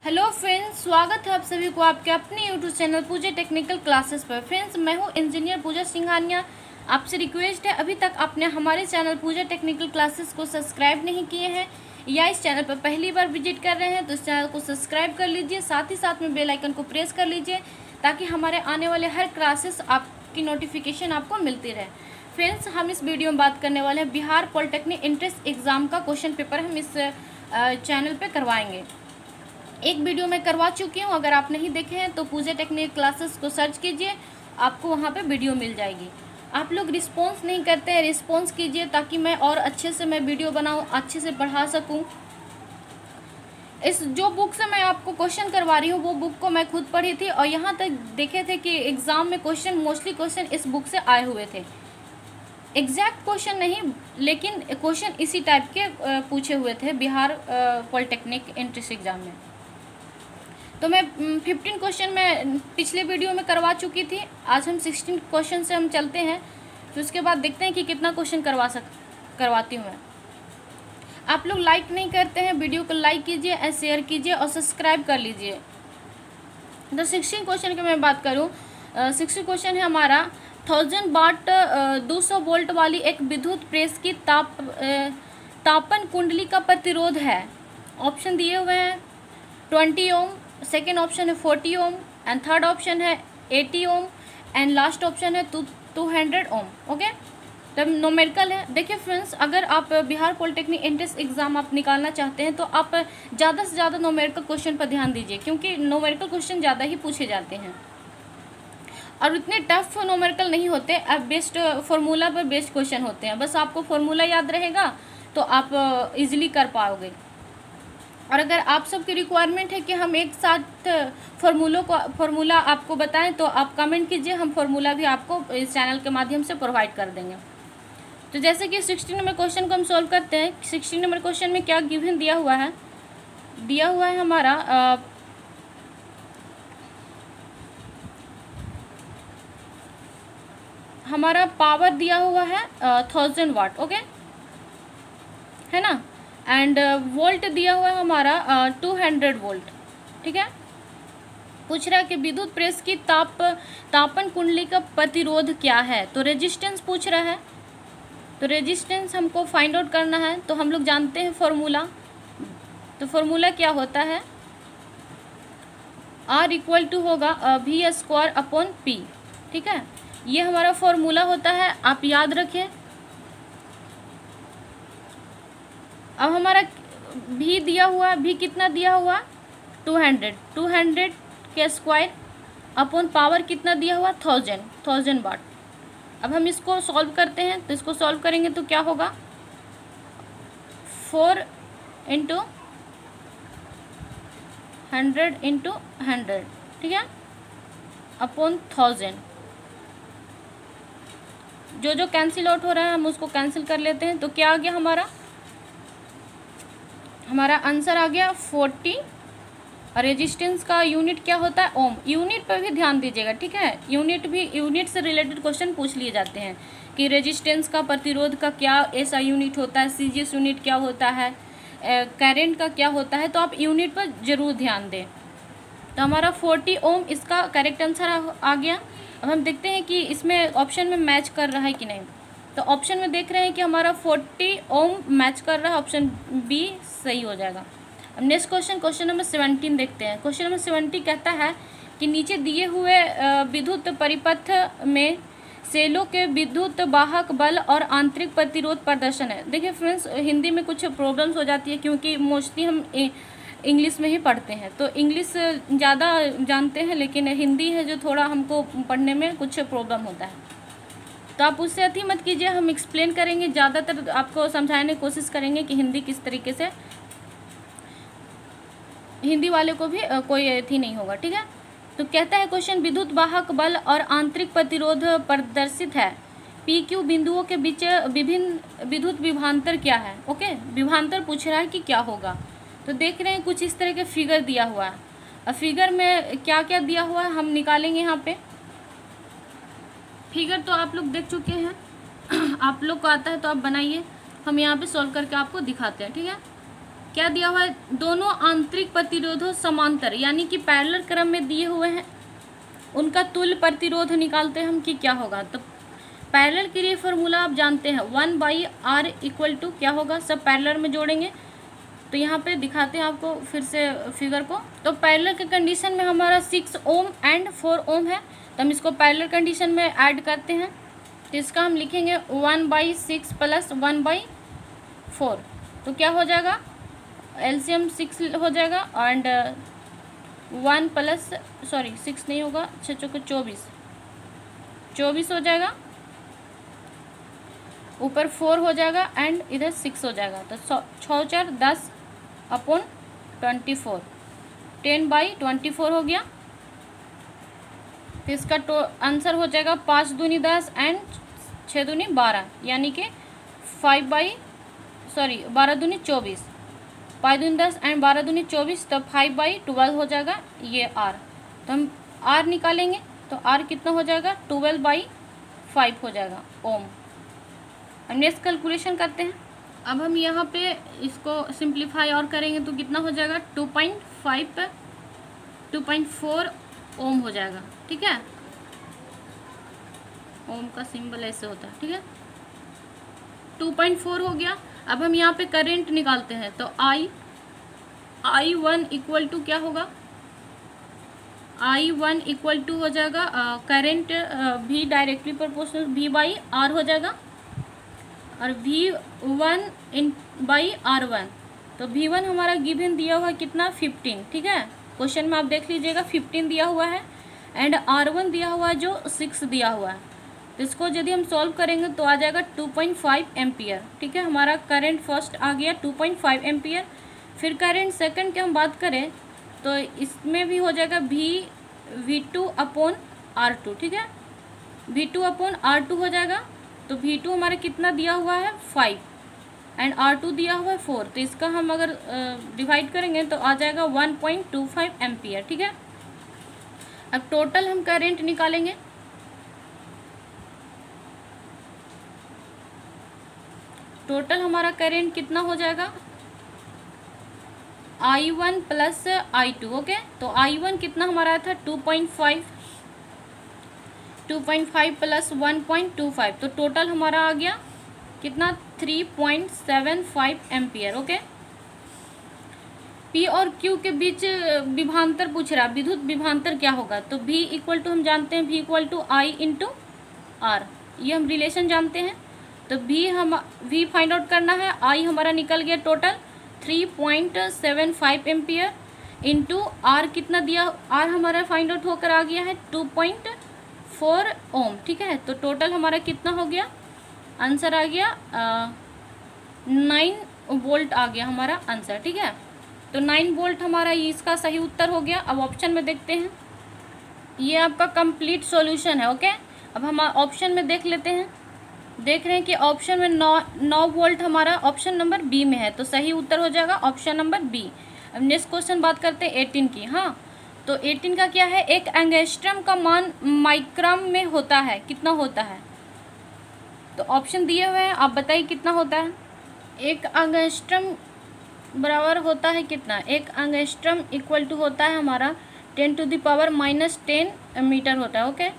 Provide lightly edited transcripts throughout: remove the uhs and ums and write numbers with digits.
Hello friends, स्वागत है आप सभी को आपके अपने यूट्यूब चैनल पूजा टेक्निकल क्लासेस पर। फ्रेंड्स, मैं हूं इंजीनियर पूजा सिंघानिया। आपसे रिक्वेस्ट है, अभी तक आपने हमारे चैनल पूजा टेक्निकल क्लासेस को सब्सक्राइब नहीं किए हैं या इस चैनल पर पहली बार विजिट कर रहे हैं तो इस चैनल को सब्सक्राइब कर लीजिए, साथ ही साथ में बेल आइकन को प्रेस कर लीजिए ताकि हमारे आने वाले हर क्लासेस आपकी नोटिफिकेशन आपको मिलती रहे। फ्रेंड्स, हम इस वीडियो में बात करने वाले हैं बिहार पॉलिटेक्निक एंट्रेंस एग्ज़ाम का क्वेश्चन पेपर हम इस चैनल पर करवाएंगे। एक वीडियो मैं करवा चुकी हूँ, अगर आप नहीं देखे हैं तो पूजा टेक्निक क्लासेस को सर्च कीजिए, आपको वहाँ पे वीडियो मिल जाएगी। आप लोग रिस्पॉन्स नहीं करते हैं, रिस्पॉन्स कीजिए ताकि मैं और अच्छे से मैं वीडियो बनाऊँ, अच्छे से पढ़ा सकूँ। इस जो बुक से मैं आपको क्वेश्चन करवा रही हूँ वो बुक को मैं खुद पढ़ी थी और यहाँ तक देखे थे कि एग्ज़ाम में मोस्टली क्वेश्चन इस बुक से आए हुए थे। एग्जैक्ट क्वेश्चन नहीं, लेकिन क्वेश्चन इसी टाइप के पूछे हुए थे बिहार पॉलिटेक्निक एंट्रेंस एग्ज़ाम में। तो मैं 15 क्वेश्चन मैं पिछले वीडियो में करवा चुकी थी। आज हम 16 क्वेश्चन से हम चलते हैं, फिर उसके बाद देखते हैं कि कितना क्वेश्चन करवाती हूँ मैं। आप लोग लाइक नहीं करते हैं, वीडियो को लाइक कीजिए, शेयर कीजिए और सब्सक्राइब कर लीजिए। तो 16 क्वेश्चन की मैं बात करूँ, 16 क्वेश्चन है हमारा 1000 वाट 200 वोल्ट वाली एक विद्युत प्रेस की तापन कुंडली का प्रतिरोध है। ऑप्शन दिए हुए हैं 20 ओम, सेकेंड ऑप्शन है 40 ओम एंड थर्ड ऑप्शन है 80 ओम एंड लास्ट ऑप्शन है 200 ओम। ओके, तब नोमेरिकल है। देखिए फ्रेंड्स, अगर आप बिहार पॉलिटेक्निक एंट्रेंस एग्ज़ाम आप निकालना चाहते हैं तो आप ज़्यादा से ज़्यादा नोमेरिकल क्वेश्चन पर ध्यान दीजिए, क्योंकि नोमेरिकल क्वेश्चन ज़्यादा ही पूछे जाते हैं और इतने टफ नोमेरिकल नहीं होते। अब बेस्ड फार्मूला पर बेस्ड क्वेश्चन होते हैं, बस आपको फार्मूला याद रहेगा तो आप इजीली कर पाओगे। और अगर आप सबकी रिक्वायरमेंट है कि हम एक साथ फार्मूला आपको बताएं तो आप कमेंट कीजिए, हम फार्मूला भी आपको इस चैनल के माध्यम से प्रोवाइड कर देंगे। तो जैसे कि 16 नंबर क्वेश्चन को हम सॉल्व करते हैं। 16 नंबर क्वेश्चन में क्या गिवन दिया हुआ है हमारा पावर दिया हुआ है 1000 वाट। ओके है ना, एंड वोल्ट दिया हुआ है हमारा 200 वोल्ट। ठीक है, पूछ रहा है कि विद्युत प्रेस की तापन कुंडली का प्रतिरोध क्या है। तो रेजिस्टेंस पूछ रहा है, तो रेजिस्टेंस हमको फाइंड आउट करना है। तो हम लोग जानते हैं फॉर्मूला, तो फॉर्मूला क्या होता है, R इक्वल टू होगा V² अपॉन P। ठीक है, ये हमारा फॉर्मूला होता है, आप याद रखें। अब हमारा भी दिया हुआ, भी कितना दिया हुआ 200 के स्क्वायर अपॉन पावर कितना दिया हुआ 1000 वाट। अब हम इसको सॉल्व करते हैं, तो इसको सॉल्व करेंगे तो क्या होगा 4 × 100 × 100, ठीक है, अपॉन 1000। जो कैंसिल आउट हो रहा है हम उसको कैंसिल कर लेते हैं। तो क्या आ गया हमारा आंसर आ गया 40। और रेजिस्टेंस का यूनिट क्या होता है ओम। यूनिट पर भी ध्यान दीजिएगा, ठीक है, यूनिट से रिलेटेड क्वेश्चन पूछ लिए जाते हैं कि रेजिस्टेंस का प्रतिरोध का क्या ऐसा यूनिट होता है, सीजीएस यूनिट क्या होता है, करंट का क्या होता है, तो आप यूनिट पर ज़रूर ध्यान दें। तो हमारा 40 ओम इसका करेक्ट आंसर आ गया। अब हम देखते हैं कि इसमें ऑप्शन में मैच कर रहा है कि नहीं। तो ऑप्शन में देख रहे हैं कि हमारा 40 ओम मैच कर रहा है, ऑप्शन बी सही हो जाएगा। अब नेक्स्ट क्वेश्चन नंबर 17 देखते हैं। क्वेश्चन नंबर 17 कहता है कि नीचे दिए हुए विद्युत परिपथ में सेलों के विद्युत वाहक बल और आंतरिक प्रतिरोध प्रदर्शन है। देखिए फ्रेंड्स, हिंदी में कुछ प्रॉब्लम्स हो जाती है क्योंकि मोस्टली हम इंग्लिश में ही पढ़ते हैं, तो इंग्लिश ज़्यादा जानते हैं, लेकिन हिंदी है जो थोड़ा हमको पढ़ने में कुछ प्रॉब्लम होता है। तो आप उससे अति मत कीजिए, हम एक्सप्लेन करेंगे, ज़्यादातर आपको समझाने की कोशिश करेंगे कि हिंदी किस तरीके से, हिंदी वाले को भी कोई अथी नहीं होगा। ठीक है, तो कहता है क्वेश्चन विद्युत वाहक बल और आंतरिक प्रतिरोध प्रदर्शित है, PQ बिंदुओं के बीच विभिन्न विद्युत विभवांतर क्या है। ओके, विभवांतर पूछ रहा है कि क्या होगा। तो देख रहे हैं कुछ इस तरह के फिगर दिया हुआ है। अब फिगर में क्या क्या दिया हुआ है हम निकालेंगे। यहाँ पे फिगर तो आप लोग देख चुके हैं आप लोग को आता है तो आप बनाइए, हम यहाँ पे सॉल्व करके आपको दिखाते हैं। ठीक है, क्या दिया हुआ है, दोनों आंतरिक प्रतिरोधों समांतर यानी कि पैरेलल क्रम में दिए हुए हैं, उनका तुल्य प्रतिरोध निकालते हैं हम कि क्या होगा। तो पैरेलल के लिए फॉर्मूला आप जानते हैं 1/r इक्वल टू क्या होगा, सब पैरेलल में जोड़ेंगे। तो यहाँ पे दिखाते हैं आपको फिर से फिगर को। तो पैरेलल के कंडीशन में हमारा 6 ओम एंड 4 ओम है, तो हम इसको पैरेलल कंडीशन में ऐड करते हैं। तो इसका हम लिखेंगे 1/6 प्लस 1/4, तो क्या हो जाएगा, एलसीएम 6 हो जाएगा एंड 1 प्लस 6 नहीं होगा, 6 चौके 24 हो जाएगा, ऊपर 4 हो जाएगा एंड इधर 6 हो जाएगा। तो 6 4 10 अपॉन 24, 10/24 हो गया। तो इसका आंसर हो जाएगा 5 दूनी 10 एंड 6 दूनी 12 यानी कि 12 दूनी 24, 5 दूनी 10 एंड 12 दूनी 24, तो 5/12 हो जाएगा ये R। तो हम R निकालेंगे तो R कितना हो जाएगा, 12/5 हो जाएगा ओम। हम नेक्स्ट कैलकुलेशन करते हैं। अब हम यहाँ पे इसको सिंप्लीफाई और करेंगे तो कितना हो जाएगा, 2.4 ओम हो जाएगा। ठीक है, ओम का सिंबल ऐसे होता है। ठीक है, 2.4 हो गया। अब हम यहाँ पे करंट निकालते हैं तो I1 इक्वल टू क्या होगा, I1 इक्वल टू हो जाएगा current V directly proportional V/R हो जाएगा और V1/R1। तो V1 हमारा गिवन दिया हुआ है कितना, 15। ठीक है, क्वेश्चन में आप देख लीजिएगा 15 दिया हुआ है एंड R1 दिया हुआ है जो 6 दिया हुआ है। तो इसको यदि हम सॉल्व करेंगे तो आ जाएगा 2.5 एम्पियर। ठीक है, हमारा करंट फर्स्ट आ गया 2.5 एम्पियर। फिर करंट सेकंड की हम बात करें तो इसमें भी हो जाएगा V2/R2। ठीक है, V2/R2 हो जाएगा। तो V2 हमारा कितना दिया हुआ है, 5 एंड R2 दिया हुआ है 4। तो इसका हम अगर डिवाइड करेंगे तो आ जाएगा 1.25 एम्पियर। ठीक है, अब टोटल हम करंट निकालेंगे। टोटल हमारा करंट कितना हो जाएगा, I1 प्लस I2। ओके, तो I1 कितना हमारा था 2.5 प्लस 1.25, तो टोटल हमारा आ गया कितना 3.75 एम्पियर। ओके, P और Q के बीच विभवांतर पूछ रहा है, विद्युत विभवांतर क्या होगा। तो V इक्वल टू हम जानते हैं V equal to I into R, ये हम रिलेशन जानते हैं। तो V फाइंड आउट करना है, I हमारा निकल गया टोटल 3.75 एम्पियर इंटू R कितना दिया, R हमारा फाइंड आउट होकर आ गया है 2.4 ओम। ठीक है, तो टोटल हमारा कितना हो गया, आंसर आ गया 9 वोल्ट आ गया हमारा आंसर। ठीक है, तो 9 वोल्ट हमारा इसका सही उत्तर हो गया। अब ऑप्शन में देखते हैं, ये आपका कंप्लीट सॉल्यूशन है। ओके, अब हम ऑप्शन में देख लेते हैं। देख रहे हैं कि ऑप्शन में 9 वोल्ट हमारा ऑप्शन नंबर बी में है, तो सही उत्तर हो जाएगा ऑप्शन नंबर बी। अब नेक्स्ट क्वेश्चन बात करते हैं 18 की। हाँ, तो 18 का क्या है, एक एंगस्ट्रम का मान माइक्रोन में होता है, कितना होता है। तो ऑप्शन दिए हुए हैं, आप बताइए कितना होता है। एक एंगस्ट्रम बराबर होता है कितना, एक एंगस्ट्रम इक्वल टू होता है हमारा 10⁻⁻10 मीटर होता है। Okay,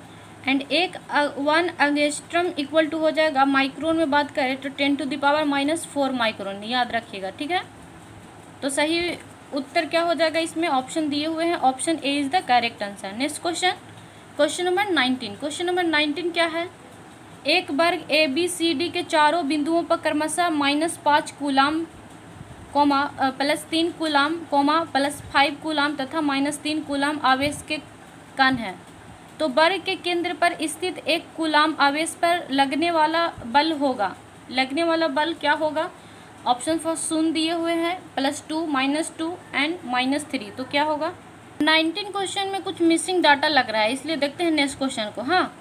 and 1 angstrom equal to हो जाएगा, माइक्रोन में बात करें तो 10⁻⁴ माइक्रोन, याद रखिएगा। ठीक है, तो सही उत्तर क्या हो जाएगा, इसमें ऑप्शन दिए हुए हैं, option A is the correct answer. Next question, question number 19। Question number 19 क्या है, एक वर्ग ABCD के चारों बिंदुओं पर क्रमशः -5 कूलाम +3 कूलाम +5 कूलाम तथा -3 कूलाम आवेश के कण है। तो वर्ग के केंद्र पर स्थित एक कूलाम आवेश पर लगने वाला बल होगा। लगने वाला बल क्या होगा, ऑप्शन फॉर शून्य दिए हुए हैं, +2 -2 एंड -3। तो क्या होगा, 19 क्वेश्चन में कुछ मिसिंग डाटा लग रहा है, इसलिए देखते हैं नेक्स्ट क्वेश्चन को। हाँ,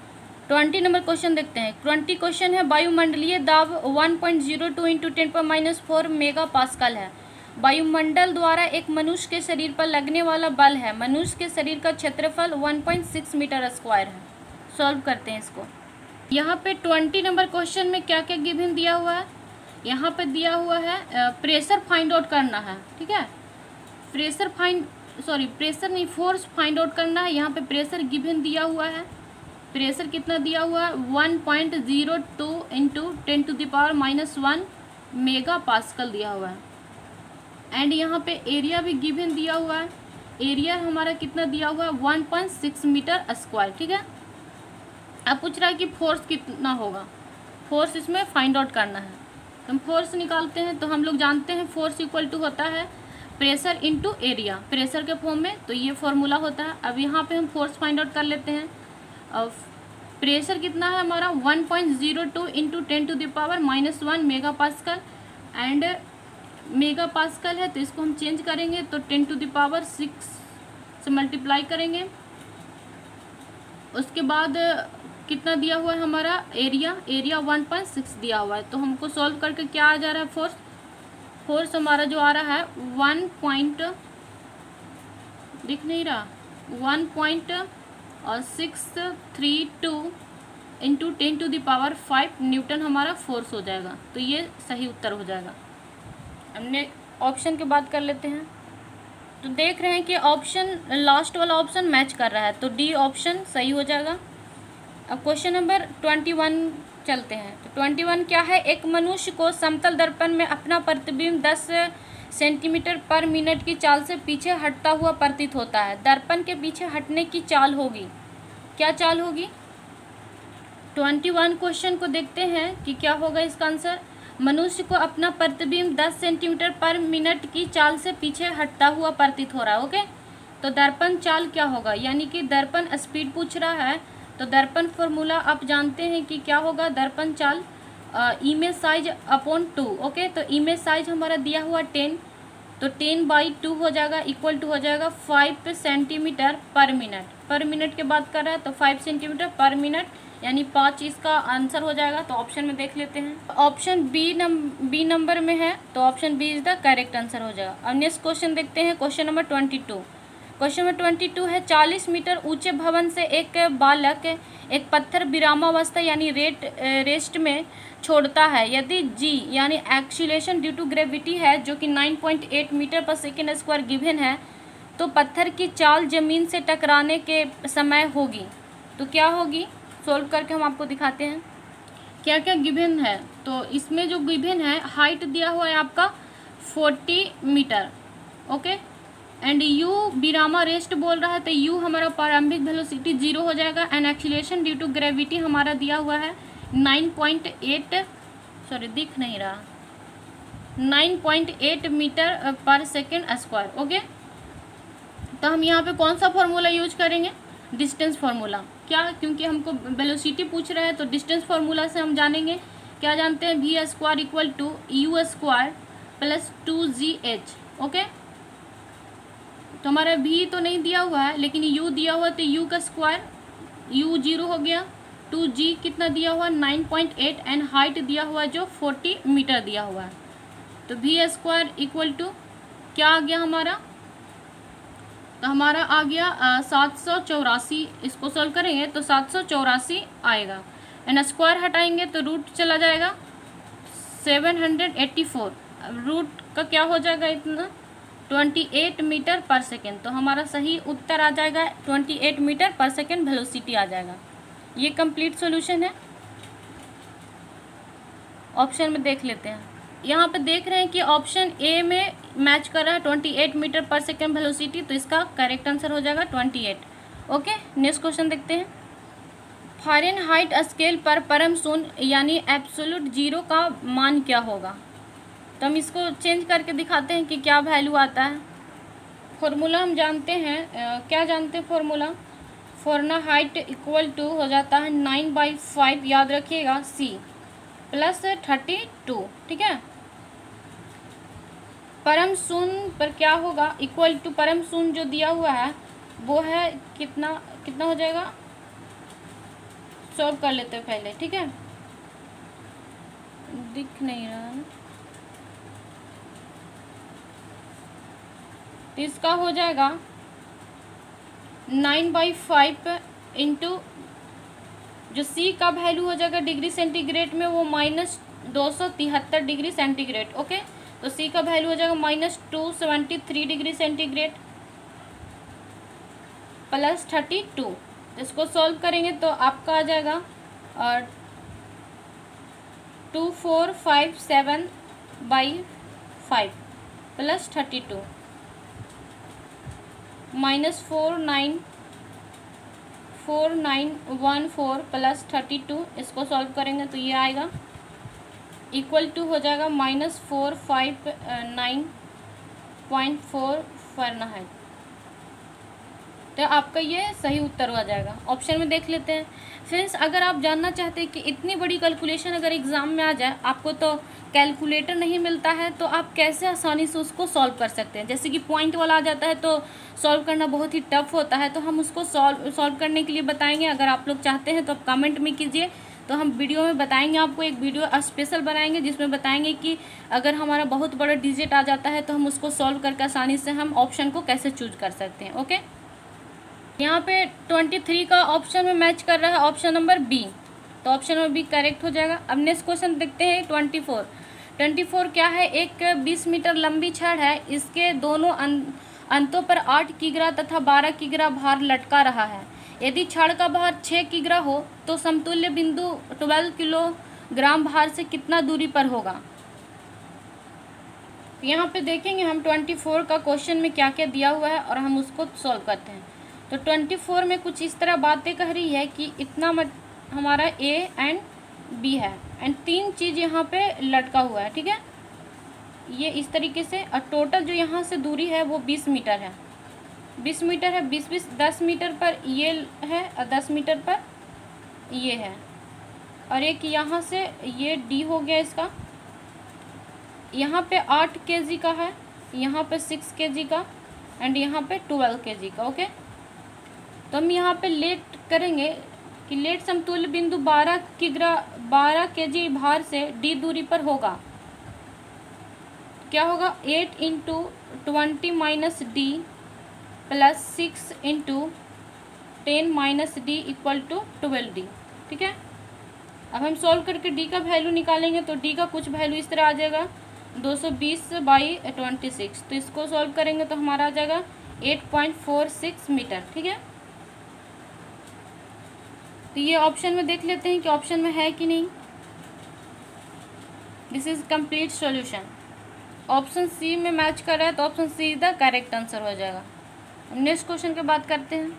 20 नंबर क्वेश्चन देखते हैं। 20 क्वेश्चन है, वायुमंडलीय दाब 1.02 × 10⁻⁴ मेगा पास्कल है। वायुमंडल द्वारा एक मनुष्य के शरीर पर लगने वाला बल है। मनुष्य के शरीर का क्षेत्रफल 1.6 मीटर स्क्वायर है। सॉल्व करते हैं इसको। यहाँ पे 20 नंबर क्वेश्चन में क्या क्या गिवन दिया हुआ है, यहाँ पे दिया हुआ है प्रेशर फाइंड आउट करना है, ठीक है। प्रेशर नहीं, फोर्स फाइंड आउट करना है। यहाँ पे प्रेशर गिवन दिया हुआ है। प्रेशर कितना दिया हुआ है 1.02 इंटू 10⁻⁻1 मेगा पास्कल दिया हुआ है। एंड यहाँ पे एरिया भी गिवन दिया हुआ है। एरिया हमारा कितना दिया हुआ है 1.6 मीटर स्क्वायर, ठीक है। अब पूछ रहा है कि फोर्स कितना होगा, फोर्स इसमें फाइंड आउट करना है। तो हम फोर्स निकालते हैं। तो हम लोग जानते हैं फोर्स इक्वल टू होता है प्रेशर इंटू एरिया, प्रेशर के फॉर्म में। तो ये फॉर्मूला होता है। अब यहाँ पे हम फोर्स फाइंड आउट कर लेते हैं। अब प्रेशर कितना है हमारा 1.02 into 10⁻⁻1 mega pascal. And mega pascal है तो इसको हम चेंज करेंगे तो 10⁻6 से मल्टीप्लाई करेंगे। उसके बाद कितना दिया हुआ है हमारा एरिया 1.6 दिया हुआ है। तो हमको सॉल्व करके क्या आ जा रहा है फोर्स हमारा जो आ रहा है 1.632 इंटू 10⁵ न्यूटन हमारा फोर्स हो जाएगा। तो ये सही उत्तर हो जाएगा। हमने ऑप्शन की बात कर लेते हैं। तो देख रहे हैं कि ऑप्शन लास्ट वाला ऑप्शन मैच कर रहा है, तो डी ऑप्शन सही हो जाएगा। अब क्वेश्चन नंबर 21 चलते हैं। तो 21 क्या है, एक मनुष्य को समतल दर्पण में अपना प्रतिबिंब 10 सेंटीमीटर पर मिनट की चाल से पीछे हटता हुआ प्रतीत होता है। दर्पण के पीछे हटने की चाल होगी, क्या चाल होगी। 21 क्वेश्चन को देखते हैं कि क्या होगा इसका आंसर। मनुष्य को अपना प्रतिबिंब 10 सेंटीमीटर पर मिनट की चाल से पीछे हटता हुआ प्रतीत हो रहा है। ओके, तो दर्पण चाल क्या होगा, यानी कि दर्पण स्पीड पूछ रहा है। तो दर्पण फॉर्मूला आप जानते हैं कि क्या होगा, दर्पण चाल इमेज साइज अपॉन 2। ओके, तो इमेज साइज हमारा दिया हुआ 10, तो 10/2 हो जाएगा, इक्वल टू हो जाएगा 5 सेंटीमीटर पर मिनट। पर मिनट की बात कर रहा है तो 5 सेंटीमीटर पर मिनट यानी 5 इसका आंसर हो जाएगा। तो ऑप्शन में देख लेते हैं। ऑप्शन बी नंबर में है, तो option B is the correct answer हो जाएगा। अब नेक्स्ट क्वेश्चन देखते हैं, क्वेश्चन नंबर 22। क्वेश्चन नंबर 22 है, 40 मीटर ऊंचे भवन से एक बालक एक पत्थर विरामावस्था यानी रेस्ट में छोड़ता है। यदि जी यानी एक्सीलरेशन ड्यू टू ग्रेविटी है जो कि 9.8 मीटर पर सेकेंड स्क्वायर गिवन है, तो पत्थर की चाल जमीन से टकराने के समय होगी। तो क्या होगी, सोल्व करके हम आपको दिखाते हैं क्या क्या गिवन है। तो इसमें जो गिवन है हाइट दिया हुआ है आपका 40 मीटर। ओके, एंड यू विरामा रेस्ट बोल रहा है, तो यू हमारा प्रारंभिक वेलोसिटी 0 हो जाएगा। And acceleration due to gravity हमारा दिया हुआ है 9.8 मीटर पर सेकेंड स्क्वायर। ओके, तो हम यहाँ पे कौन सा फॉर्मूला यूज करेंगे, डिस्टेंस फार्मूला। क्या, क्योंकि हमको वेलोसिटी पूछ रहा है तो डिस्टेंस फार्मूला से हम जानेंगे। क्या जानते हैं, V square equal to U square plus 2gh। ओके, तो हमारा v तो नहीं दिया हुआ है लेकिन u दिया हुआ, तो u का स्क्वायर u 0 हो गया। 2g कितना दिया हुआ 9.8 एंड हाइट दिया हुआ जो 40 मीटर दिया हुआ है। तो v स्क्वायर इक्वल टू क्या आ गया हमारा, तो हमारा आ गया 784। इसको सोल्व करेंगे तो 784 आएगा। एंड स्क्वायर हटाएंगे तो रूट चला जाएगा 784। रूट का क्या हो जाएगा इतना 28 मीटर पर सेकेंड। तो हमारा सही उत्तर आ जाएगा 28 मीटर पर सेकेंड वेलोसिटी आ जाएगा। ये कंप्लीट सॉल्यूशन है। ऑप्शन में देख लेते हैं। यहाँ पे देख रहे हैं कि ऑप्शन ए में मैच कर रहा है 28 मीटर पर सेकेंड वेलोसिटी, तो इसका करेक्ट आंसर हो जाएगा 28। ओके, नेक्स्ट क्वेश्चन देखते हैं। फ़ारेनहाइट स्केल पर परम शून्य यानी एब्सोल्यूट 0 का मान क्या होगा। तो हम इसको चेंज करके दिखाते हैं कि क्या वैल्यू आता है। फॉर्मूला हम जानते हैं, क्या जानते हैं फॉर्मूला, फ़ारेनहाइट इक्वल टू हो जाता है 9/5, याद रखिएगा, c प्लस 32। ठीक है, परम शून्य पर क्या होगा, इक्वल टू परम शून्य जो दिया हुआ है वो है कितना हो जाएगा, सॉल्व कर लेते हैं पहले। ठीक है, दिख नहीं रहा है, तो इसका हो जाएगा 9/5 इंटू जो c का वैल्यू हो जाएगा डिग्री सेंटीग्रेड में वो -273 डिग्री सेंटीग्रेड। ओके, तो सी का वैल्यू हो जाएगा -273 डिग्री सेंटीग्रेड प्लस 32। इसको सॉल्व करेंगे तो आपका आ जाएगा 2457/5 प्लस 32 -4914 प्लस 32। इसको सॉल्व करेंगे तो ये आएगा इक्वल टू हो जाएगा -459.4 फ़ारेनहाइट। तो आपका ये सही उत्तर हो जाएगा। ऑप्शन में देख लेते हैं फ्रेंड्स। अगर आप जानना चाहते हैं कि इतनी बड़ी कैलकुलेशन अगर एग्ज़ाम में आ जाए, आपको तो कैलकुलेटर नहीं मिलता है, तो आप कैसे आसानी से उसको सॉल्व कर सकते हैं। जैसे कि पॉइंट वाला आ जाता है तो सॉल्व करना बहुत ही टफ होता है, तो हम उसको सॉल्व करने के लिए बताएंगे। अगर आप लोग चाहते हैं तो आप कमेंट में कीजिए, तो हम वीडियो में बताएंगे। आपको एक वीडियो स्पेशल बनाएंगे जिसमें बताएंगे कि अगर हमारा बहुत बड़ा डिजिट आ जाता है तो हम उसको सॉल्व करके आसानी से हम ऑप्शन को कैसे चूज कर सकते हैं। ओके, यहाँ पे 23 का ऑप्शन में मैच कर रहा है ऑप्शन नंबर बी, तो ऑप्शन नंबर बी करेक्ट हो जाएगा। अब नेक्स्ट क्वेश्चन देखते हैं 24 क्या है। एक 20 मीटर लंबी छड़ है, इसके दोनों अंतों पर 8 किग्रा तथा 12 किग्रा भार लटका रहा है। यदि छड़ का भार 6 किग्रा हो तो समतुल्य बिंदु 12 किलोग्राम भार से कितना दूरी पर होगा। यहाँ पे देखेंगे हम 24 का क्वेश्चन में क्या क्या दिया हुआ है और हम उसको सॉल्व करते हैं। तो 24 में कुछ इस तरह बातें कह रही है कि इतना हमारा ए एंड बी है एंड 3 चीज़ यहाँ पे लटका हुआ है। ठीक है, ये इस तरीके से, और टोटल जो यहाँ से दूरी है वो 20 मीटर है। 20 मीटर है, 20 10 मीटर पर ये है और 10 मीटर पर ये है, और एक यहाँ से ये डी हो गया इसका। यहाँ पे 8 kg का है, यहाँ पे 6 kg का एंड यहाँ पे 12 kg का। ओके, तो हम यहाँ पे लेट करेंगे कि लेट समतुल्य बिंदु 12 kg भार से डी दूरी पर होगा। क्या होगा, 8 × 20 - D plus 6 × 10 - D equal to 12d। ठीक है, अब हम सॉल्व करके डी का वैल्यू निकालेंगे तो डी का कुछ वैल्यू इस तरह आ जाएगा 220/26। तो इसको सॉल्व करेंगे तो हमारा आ जाएगा 8.46 मीटर। ठीक है, तो ये ऑप्शन में देख लेते हैं कि ऑप्शन में है कि नहीं। This is complete solution. Option C में मैच कर रहा है तो option C the correct answer हो जाएगा। नेक्स्ट क्वेश्चन की बात करते हैं।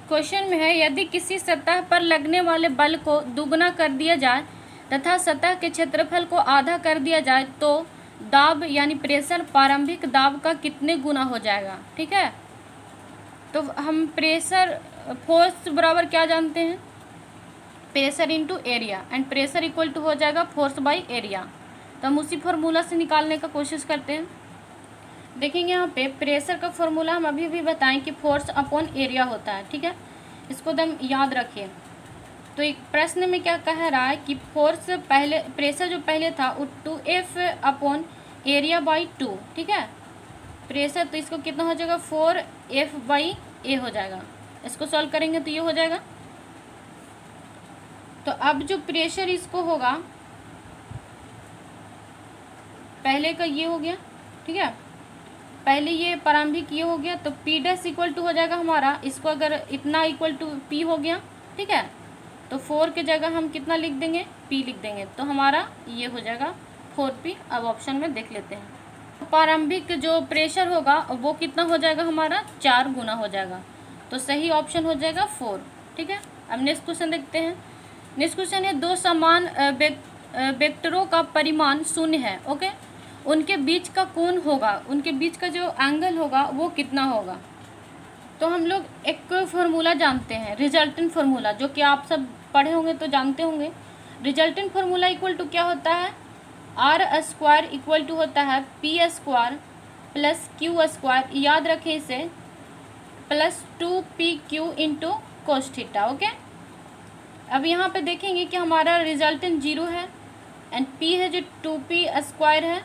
क्वेश्चन में है, यदि किसी सतह पर लगने वाले बल को दुगना कर दिया जाए तथा सतह के क्षेत्रफल को आधा कर दिया जाए तो दाब यानी प्रेशर प्रारंभिक दाब का कितने गुना हो जाएगा। ठीक है, तो हम प्रेशर फोर्स बराबर क्या जानते हैं, pressure into area, and pressure equal to हो जाएगा फोर्स बाई एरिया। तो हम उसी फार्मूला से निकालने का कोशिश करते हैं। देखेंगे यहाँ पे प्रेशर का फॉर्मूला हम अभी भी बताएं कि फोर्स अपॉन एरिया होता है। ठीक है, इसको एकदम याद रखिए। तो एक प्रश्न में क्या कह रहा है कि फोर्स पहले, प्रेशर जो पहले था वो 2F अपॉन एरिया बाई 2। ठीक है, प्रेशर तो इसको कितना हो जाएगा 4F/A हो जाएगा। इसको सॉल्व करेंगे तो ये हो जाएगा। तो अब जो प्रेशर इसको होगा, पहले का ये हो गया। ठीक है, पहले ये प्रारंभिक ये हो गया, तो P डैश इक्वल टू हो जाएगा हमारा, इसको अगर इतना इक्वल टू P हो गया। ठीक है, तो 4 के जगह हम कितना लिख देंगे, P लिख देंगे, तो हमारा ये हो जाएगा 4P। अब ऑप्शन में देख लेते हैं, प्रारंभिक जो प्रेशर होगा वो कितना हो जाएगा हमारा 4 गुना हो जाएगा, तो सही ऑप्शन हो जाएगा 4। ठीक है, अब नेक्स्ट क्वेश्चन देखते हैं। नेक्स्ट क्वेश्चन है, दो समान वेक्टरों का परिमाण 0 है। ओके, उनके बीच का कोण होगा, उनके बीच का जो एंगल होगा वो कितना होगा। तो हम लोग एक फार्मूला जानते हैं, रिजल्टेंट फार्मूला, जो कि आप सब पढ़े होंगे तो जानते होंगे। रिजल्टेंट फार्मूला इक्वल टू क्या होता है, R² इक्वल टू होता है P² प्लस Q², याद रखें इसे, plus 2PQ into cos theta. Okay, अब यहाँ पे देखेंगे कि हमारा रिजल्टेंट 0 है एंड P है जो 2P² है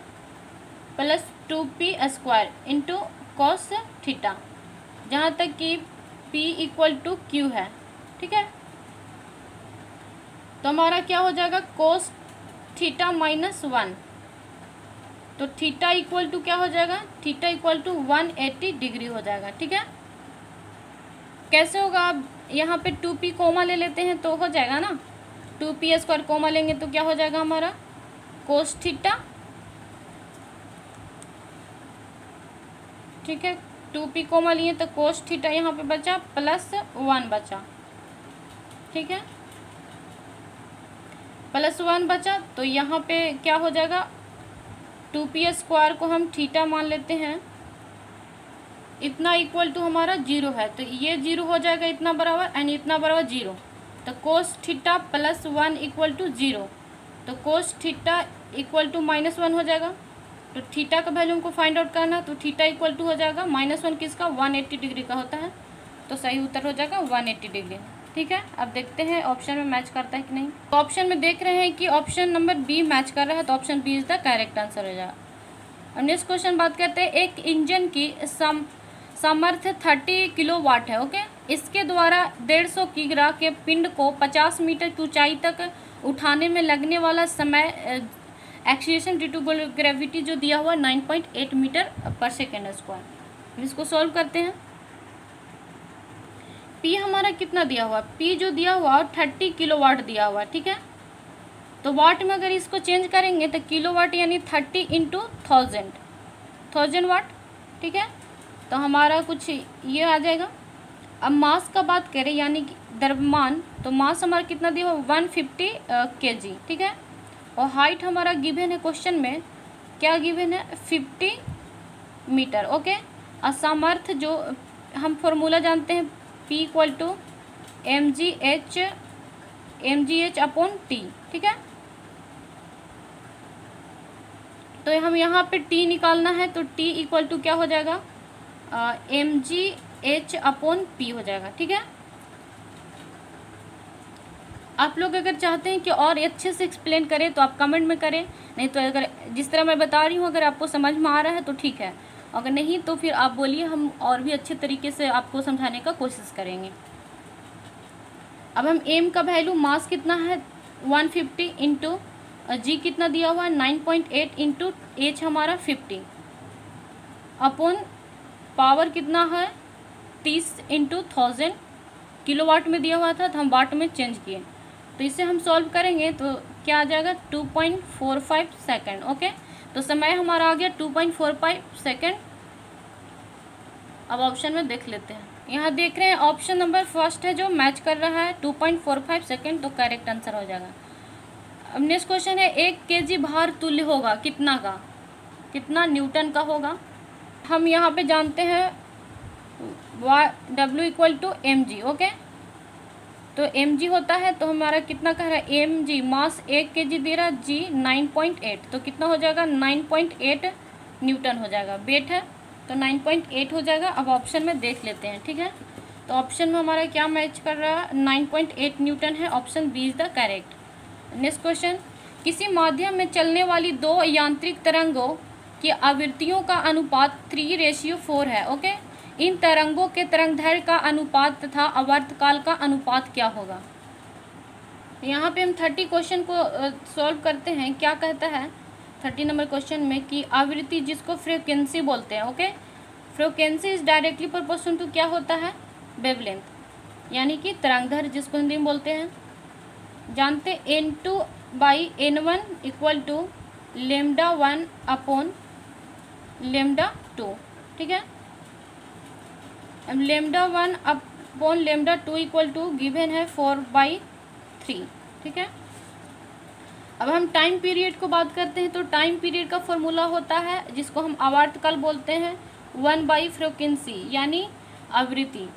plus 2P² into cos theta, जहाँ तक कि P इक्वल टू Q है। ठीक है, तो हमारा क्या हो जाएगा, कोस थीटा माइनस 1, तो थीटा इक्वल टू क्या हो जाएगा, थीटा इक्वल टू 180 डिग्री हो जाएगा। ठीक है, कैसे होगा, आप यहाँ पे 2p कोमा ले लेते हैं तो हो जाएगा ना, 2p स्क्वायर कोमा लेंगे तो क्या हो जाएगा हमारा कोस थीटा। ठीक है, 2p कोमा लिए तो कोस थीटा यहाँ पे बचा प्लस 1 बचा। ठीक है, प्लस 1 बचा, तो यहाँ पे क्या हो जाएगा, 2p स्क्वायर को हम थीटा मान लेते हैं, इतना इक्वल टू हमारा 0 है, तो ये 0 हो जाएगा इतना बराबर, एंड इतना बराबर 0, तो cos theta plus 1 equal to 0, तो कोस थीटा इक्वल टू -1 हो जाएगा। तो थीटा का वैल्यू हमको फाइंड आउट करना, तो थीटा इक्वल टू हो जाएगा -1 किसका, 180 डिग्री का होता है, तो सही उत्तर हो जाएगा 180 डिग्री। ठीक है, अब देखते हैं ऑप्शन में मैच करता है कि नहीं। तो ऑप्शन में देख रहे हैं कि ऑप्शन नंबर बी मैच कर रहा है, तो option B is the correct answer हो जाएगा। अब नेक्स्ट क्वेश्चन बात करते हैं, एक इंजन की सामर्थ्य 30 किलोवाट है। ओके, इसके द्वारा 150 किग्रा के पिंड को 50 मीटर की ऊंचाई तक उठाने में लगने वाला समय एक्सीलरेशन ड्यू टू ग्रेविटी जो दिया हुआ 9.8 मीटर पर सेकेंड स्क्वायर। इसको सॉल्व करते हैं। पी हमारा कितना दिया हुआ, पी जो दिया हुआ 30 किलोवाट दिया हुआ। ठीक है, तो वाट में अगर इसको चेंज करेंगे तो किलोवाट यानी 30 इंटू 1000 वाट। ठीक है, तो हमारा कुछ ये आ जाएगा। अब मास का बात करें यानी कि द्रव्यमान, तो मास हमारा कितना दिया हुआ 150 kg। ठीक है, और हाइट हमारा गिवन है क्वेश्चन में, क्या गिवन है 50 मीटर। ओके, असामर्थ्य जो हम फॉर्मूला जानते हैं P equal to mgh upon T। ठीक है, तो हम यहाँ पे T निकालना है, तो T इक्वल टू क्या हो जाएगा mgh अपॉन P हो जाएगा। ठीक है, आप लोग अगर चाहते हैं कि और अच्छे से एक्सप्लेन करें तो आप कमेंट में करें, नहीं तो अगर जिस तरह मैं बता रही हूँ अगर आपको समझ में आ रहा है तो ठीक है, अगर नहीं तो फिर आप बोलिए, हम और भी अच्छे तरीके से आपको समझाने का कोशिश करेंगे। अब हम एम का वैल्यू, मास कितना है 150 इंटू जी कितना दिया हुआ है 9.8 इंटू एच हमारा 50 अपॉन पावर कितना है 30 इंटू 1000 किलोवाट में दिया हुआ था, तो हम वाट में चेंज किए, तो इसे हम सॉल्व करेंगे तो क्या आ जाएगा 2.45 सेकेंड। ओके, तो समय हमारा आ गया 2.45 सेकेंड। अब ऑप्शन में देख लेते हैं, यहाँ देख रहे हैं ऑप्शन नंबर फर्स्ट है जो मैच कर रहा है 2.45 सेकेंड, तो करेक्ट आंसर हो जाएगा। अब नेक्स्ट क्वेश्चन है, 1 kg भार तुल्य होगा कितना का, कितना न्यूटन का होगा। हम यहाँ पे जानते हैं W equal to mg। Okay, तो mg होता है, तो हमारा कितना कह रहा है mg, मास 1 kg दे रहा है, g 9.8, तो कितना हो जाएगा 9.8 न्यूटन हो जाएगा। वेट है तो 9.8 हो जाएगा। अब ऑप्शन में देख लेते हैं। ठीक है, तो ऑप्शन में हमारा क्या मैच कर रहा है 9.8 न्यूटन है, option B is the correct. Next question, किसी माध्यम में चलने वाली दो यांत्रिक तरंगों की आवृत्तियों का अनुपात 3:4 है। ओके, इन तरंगों के तरंगदैर्घ्य का अनुपात तथा आवर्तकाल का अनुपात क्या होगा। यहाँ पे हम 30 क्वेश्चन को सॉल्व करते हैं। क्या कहता है 30 नंबर क्वेश्चन में कि आवृत्ति जिसको फ्रीक्वेंसी बोलते हैं। Okay, frequency is directly proportional to क्या होता है वेवलेंथ, यानी कि तरंगदैर्घ्य जिसको हिंदी में बोलते हैं, जानते N2/N1 इक्वल टू λ1 अपॉन λ2। ठीक है, अब λ1 अपॉन λ2 इक्वल टू गिवन है 4/3। ठीक है, अब हम टाइम पीरियड को बात करते हैं, तो टाइम पीरियड का फॉर्मूला होता है जिसको हम आवर्तकाल बोलते हैं 1/फ्रीक्वेंसी यानी आवृत्ति,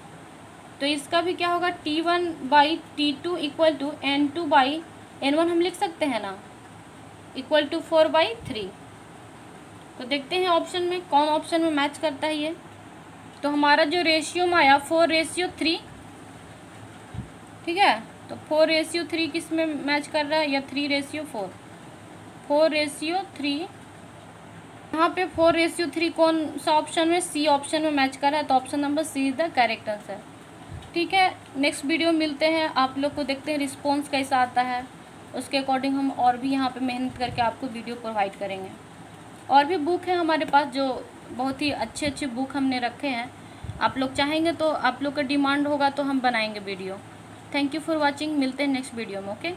तो इसका भी क्या होगा T1/T2 इक्वल टू N2/N1 हम लिख सकते हैं ना, इक्वल टू 4/3। तो देखते हैं ऑप्शन में कौन ऑप्शन में मैच करता है ये। तो हमारा जो रेशियो में आया 4:3। ठीक है, तो 4:3 किस में मैच कर रहा है, या 3:4। 4:3, यहाँ पे 4:3 कौन सा ऑप्शन में, सी ऑप्शन में मैच कर रहा है, तो option number C is the correct answer. ठीक है, नेक्स्ट वीडियो मिलते हैं, आप लोग को देखते हैं रिस्पॉन्स कैसा आता है। उसके अकॉर्डिंग हम और भी यहाँ पे मेहनत करके आपको वीडियो प्रोवाइड करेंगे। और भी बुक है हमारे पास जो बहुत ही अच्छे अच्छे बुक हमने रखे हैं, आप लोग चाहेंगे तो आप लोग का डिमांड होगा तो हम बनाएंगे video. Thank you for watching, मिलते हैं नेक्स्ट वीडियो में। ओके।